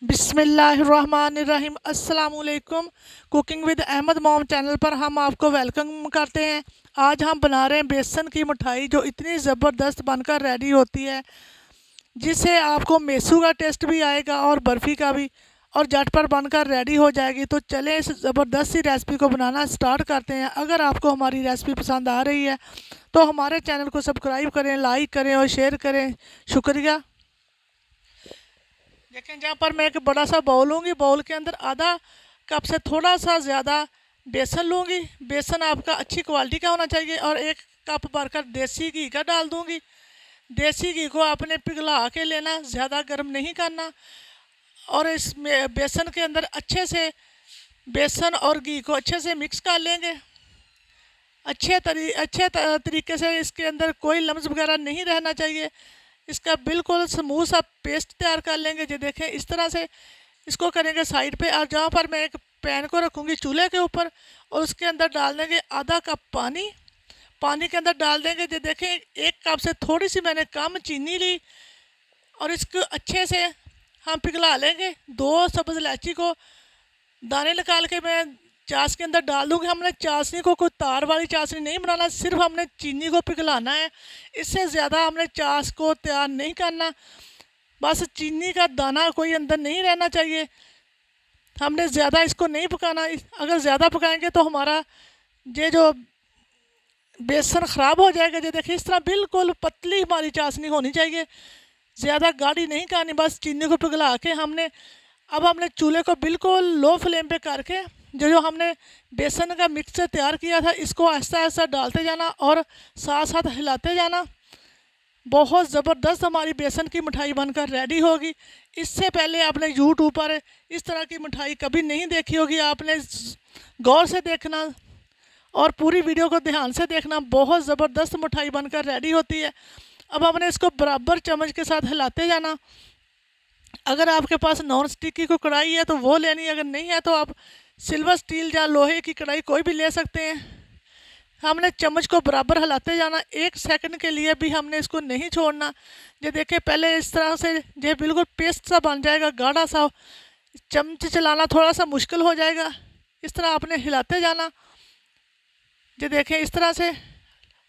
बिस्मिल्लाहिर्रहमानिर्रहीम अस्सलामुअलैकुम। Cooking with Ahmad mom channel पर हम आपको वेलकम करते हैं। आज हम बना रहे हैं बेसन की मिठाई जो इतनी ज़बरदस्त बनकर रेडी होती है, जिससे आपको मेसू का टेस्ट भी आएगा और बर्फ़ी का भी, और झटपट बनकर रेडी हो जाएगी। तो चलें इस ज़बरदस्त सी रेसिपी को बनाना स्टार्ट करते हैं। अगर आपको हमारी रेसिपी पसंद आ रही है तो हमारे चैनल को सब्सक्राइब करें, लाइक करें और शेयर करें। शुक्रिया। देखें, जहाँ पर मैं एक बड़ा सा बाउल लूँगी, बाउल के अंदर आधा कप से थोड़ा सा ज़्यादा बेसन लूँगी। बेसन आपका अच्छी क्वालिटी का होना चाहिए। और एक कप भरकर देसी घी का डाल दूँगी। देसी घी को आपने पिघला के लेना, ज़्यादा गर्म नहीं करना। और इस बेसन के अंदर अच्छे से बेसन और घी को अच्छे से मिक्स कर लेंगे। अच्छे तरीके से इसके अंदर कोई लम्स वगैरह नहीं रहना चाहिए। इसका बिल्कुल स्मूथ सा पेस्ट तैयार कर लेंगे। जो देखें, इस तरह से इसको करेंगे साइड पे। और जहाँ पर मैं एक पैन को रखूँगी चूल्हे के ऊपर, और उसके अंदर डाल देंगे आधा कप पानी। पानी के अंदर डाल देंगे, जो देखें, एक कप से थोड़ी सी मैंने कम चीनी ली। और इसको अच्छे से हम पिघला लेंगे। 2 सब्ज़ इलायची को दाने निकाल के मैं चाश के अंदर डाल दूँगी। हमने चाशनी को कोई तार वाली चाशनी नहीं बनाना, सिर्फ हमने चीनी को पिघलाना है। इससे ज़्यादा हमने चाश को तैयार नहीं करना। बस चीनी का दाना कोई अंदर नहीं रहना चाहिए। हमने ज़्यादा इसको नहीं पकाना। अगर ज़्यादा पकाएंगे तो हमारा ये जो बेसन ख़राब हो जाएगा। जो देखिए, इस तरह बिल्कुल पतली हमारी चाशनी होनी चाहिए, ज़्यादा गाढ़ी नहीं करनी। बस चीनी को पिघला के हमने चूल्हे को बिल्कुल लो फ्लेम पे करके जो हमने बेसन का मिक्सचर तैयार किया था, इसको ऐसा ऐसा डालते जाना और साथ साथ हिलाते जाना। बहुत ज़बरदस्त हमारी बेसन की मिठाई बनकर रेडी होगी। इससे पहले आपने यूट्यूब पर इस तरह की मिठाई कभी नहीं देखी होगी। आपने गौर से देखना और पूरी वीडियो को ध्यान से देखना। बहुत ज़बरदस्त मिठाई बनकर रेडी होती है। अब हमने इसको बराबर चम्मच के साथ हिलाते जाना। अगर आपके पास नॉन स्टिक की कोई कढ़ाई है तो वो लेनी, अगर नहीं है तो आप सिल्वर स्टील या लोहे की कढ़ाई कोई भी ले सकते हैं। हमने चम्मच को बराबर हिलाते जाना। 1 सेकंड के लिए भी हमने इसको नहीं छोड़ना। ये देखिए, पहले इस तरह से ये बिल्कुल पेस्ट सा बन जाएगा, गाढ़ा सा। चम्मच चलाना थोड़ा सा मुश्किल हो जाएगा। इस तरह आपने हिलाते जाना। ये देखें, इस तरह से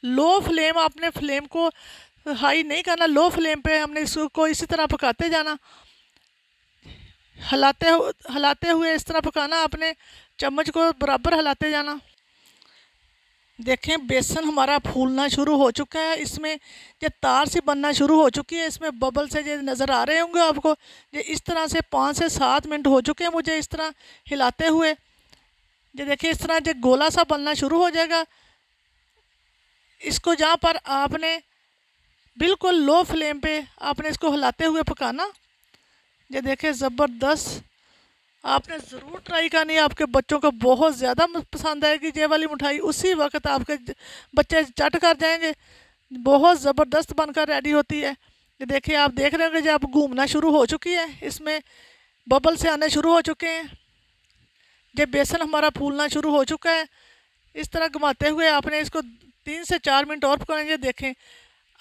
लो फ्लेम, आपने फ्लेम को हाई नहीं करना, लो फ्लेम पे हमने इसको इसी तरह पकाते जाना। हिलाते हुए इस तरह पकाना। आपने चम्मच को बराबर हिलाते जाना। देखें, बेसन हमारा फूलना शुरू हो चुका है। इसमें ये तार सी बनना शुरू हो चुकी है। इसमें बबल से ये नज़र आ रहे होंगे आपको। ये इस तरह से 5 से 7 मिनट हो चुके हैं मुझे इस तरह हिलाते हुए। ये देखिए, इस तरह ये गोला सा बनना शुरू हो जाएगा। इसको जहाँ पर आपने बिल्कुल लो फ्लेम पे आपने इसको हिलाते हुए पकाना। ये देखें, ज़बरदस्त। आपने ज़रूर ट्राई करनी है। आपके बच्चों को बहुत ज़्यादा पसंद आएगी ये वाली मिठाई। उसी वक्त आपके बच्चे चट कर जाएंगे। बहुत ज़बरदस्त बनकर रेडी होती है। ये देखिए, आप देख रहे होंगे जब घूमना शुरू हो चुकी है, इसमें बबल से आने शुरू हो चुके हैं। ये बेसन हमारा फूलना शुरू हो चुका है। इस तरह घुमाते हुए आपने इसको 3 से 4 मिनट और पकाएंगे। देखें,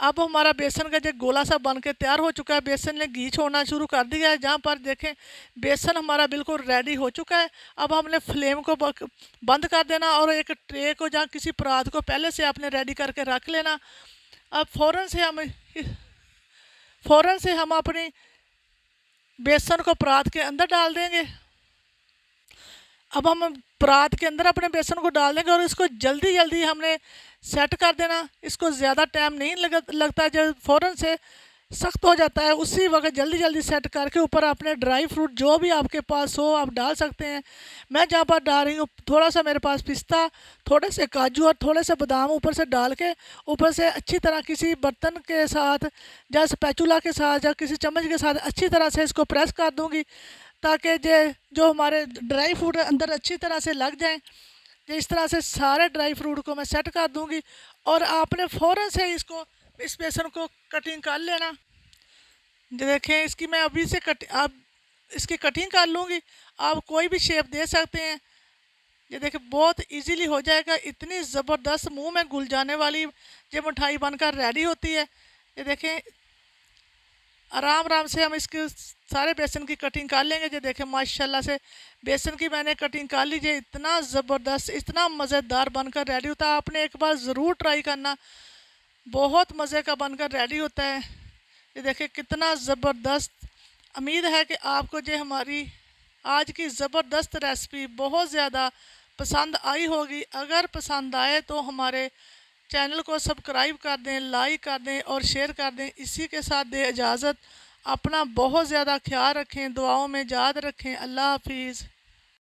अब हमारा बेसन का जो गोला सा बन के तैयार हो चुका है। बेसन ने घी छोड़ना शुरू कर दिया है। जहाँ पर देखें, बेसन हमारा बिल्कुल रेडी हो चुका है। अब हमने फ्लेम को बंद कर देना और एक ट्रे को, जहाँ किसी परात को पहले से आपने रेडी करके रख लेना। अब फ़ौरन से हम अपनी बेसन को परात के अंदर डाल देंगे। अब हम परात के अंदर अपने बेसन को डाल देंगे और इसको जल्दी जल्दी हमने सेट कर देना। इसको ज़्यादा टाइम नहीं लगता। जब फ़ौरन से सख्त हो जाता है, उसी वक्त जल्दी जल्दी सेट करके ऊपर अपने ड्राई फ्रूट जो भी आपके पास हो आप डाल सकते हैं। मैं जहाँ पर डाल रही हूँ, थोड़ा सा मेरे पास पिस्ता, थोड़े से काजू और थोड़े से बादाम ऊपर से डाल के, ऊपर से अच्छी तरह किसी बर्तन के साथ या स्पैचुला के साथ या किसी चम्मच के साथ अच्छी तरह से इसको प्रेस कर दूँगी, ताकि जो हमारे ड्राई फ्रूट अंदर अच्छी तरह से लग जाएं। इस तरह से सारे ड्राई फ्रूट को मैं सेट कर दूंगी। और आपने फ़ौरन से इस बेसन को कटिंग कर लेना। देखें, इसकी मैं अभी से आप इसकी कटिंग कर लूँगी। आप कोई भी शेप दे सकते हैं। ये देखें, बहुत इजीली हो जाएगा। इतनी ज़बरदस्त मुंह में घुल जाने वाली ये मिठाई बनकर रेडी होती है। ये देखें, आराम आराम से हम इसके सारे बेसन की कटिंग कर लेंगे। जो देखें माशाल्लाह से बेसन की मैंने कटिंग कर लीजिए। इतना ज़बरदस्त, इतना मज़ेदार बनकर रेडी होता है। आपने एक बार ज़रूर ट्राई करना, बहुत मज़े का बनकर रेडी होता है। ये देखिए कितना ज़बरदस्त। उम्मीद है कि आपको जो हमारी आज की ज़बरदस्त रेसिपी बहुत ज़्यादा पसंद आई होगी। अगर पसंद आए तो हमारे चैनल को सब्सक्राइब कर दें, लाइक कर दें और शेयर कर दें। इसी के साथ दे इजाज़त। अपना बहुत ज़्यादा ख्याल रखें, दुआओं में याद रखें। अल्लाह हाफिज़।